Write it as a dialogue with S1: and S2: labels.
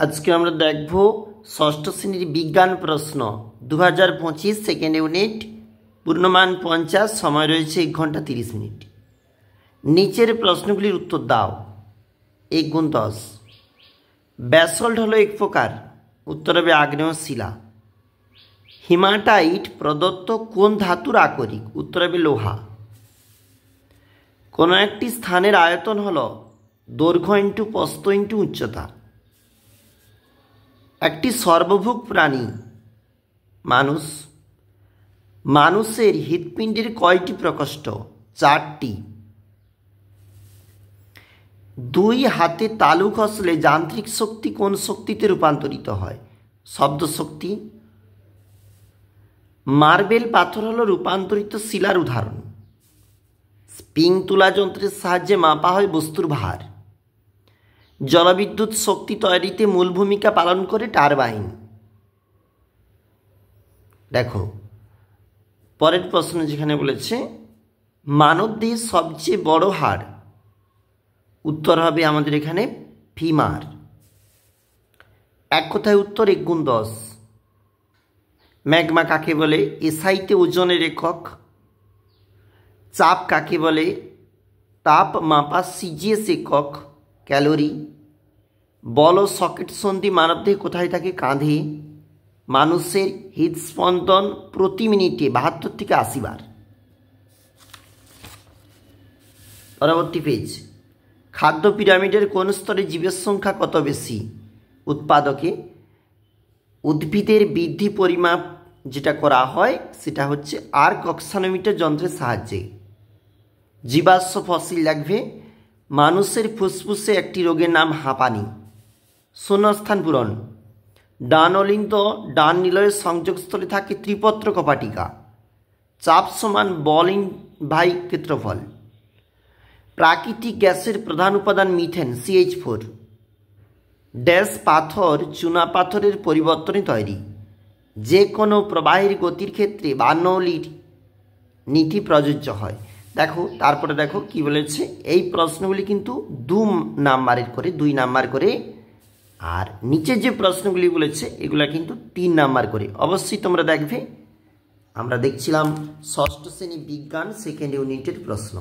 S1: আজকে আমরা দেখব ষষ্ঠ শ্রেণীর বিজ্ঞান প্রশ্ন 2025 সেকেন্ড ইউনিট, পূর্ণমান 50, সময় রয়েছে 1 ঘন্টা 30 মিনিট। নিচের প্রশ্নগুলির উত্তর দাও। 1 × 10। ব্যাসল্ট হলো এক প্রকার, উত্তর হবে আগ্নেয় শিলা। হিমাটাইট প্রদত্ত কোন ধাতুর আকরিক, উত্তর হবে লোহা। কোনো একটি স্থানের আয়তন হলো দৈর্ঘ্য ইন্টু প্রস্থ ইন্টু উচ্চতা। একটি সর্বভুক প্রাণী মানুষ। মানুষের হৃৎপিণ্ডের কয়টি প্রকোষ্ঠ? 4টি। 2 হাতে তালু খসলে যান্ত্রিক শক্তি কোন শক্তিতে রূপান্তরিত হয়? শব্দ শক্তি। মার্বেল পাথর হলো রূপান্তরিত শিলার উদাহরণ। স্প্রিং তুলা যন্ত্রের সাহায্যে মাপা হয় বস্তুর ভার। জলবিদ্যুৎ শক্তি তৈরিতে মূল ভূমিকা পালন করে টারবাইন। দেখো পরের প্রশ্ন যেখানে বলেছে মানবদেহের সবচেয়ে বড় হাড়, উত্তর হবে আমাদের এখানে ফিমার। এক কথায় উত্তর 1 × 10। ম্যাগমা কাকে বলে? এসআইতে ওজনের একক। চাপ কাকে বলে? তাপ মাপা সিজিএস একক, ক্যালোরি। বল ও সকেট সন্ধি মানবদেহে কোথায় থাকে? কাঁধে। মানুষের হৃদস্পন্দন প্রতি মিনিটে 72 থেকে 80 বার। পরবর্তী পেজ। খাদ্য পিরামিডের কোন স্তরে জীবের সংখ্যা কত বেশি? উৎপাদকে। উদ্ভিদের বৃদ্ধি পরিমাপ যেটা করা হয় সেটা হচ্ছে আর্ক অক্সানোমিটার যন্ত্রের সাহায্যে। জীবাশ্ম ফসিল লাগবে। মানুষের ফুসফুসে একটি রোগের নাম হাঁপানি। শূন্যস্থান পূরণ। ডান অলিন্দ ডান নিলয়ের সংযোগস্থলে থাকে ত্রিপত্র কপাটিকা। চাপ সমান বল ইন বাই ক্ষেত্রফল। প্রাকৃতিক গ্যাসের প্রধান উপাদান মিথেন, CH4। ড্যাশ পাথর চুনা পাথরের পরিবর্তনে তৈরি। যে কোনো প্রবাহের গতির ক্ষেত্রে বার্নৌলির নীতি প্রযোজ্য হয়। দেখো তারপরে দেখো কি বলেছে, এই প্রশ্নগুলি কিন্তু 2 নাম্বার করে, আর নিচে যে প্রশ্নগুলি বলেছে এগুলা কিন্তু 3 নাম্বার করে। অবশ্যই তোমরা দেখবে। আমরা দেখছিলাম ষষ্ঠ শ্রেণী বিজ্ঞান সেকেন্ড ইউনিটের প্রশ্ন।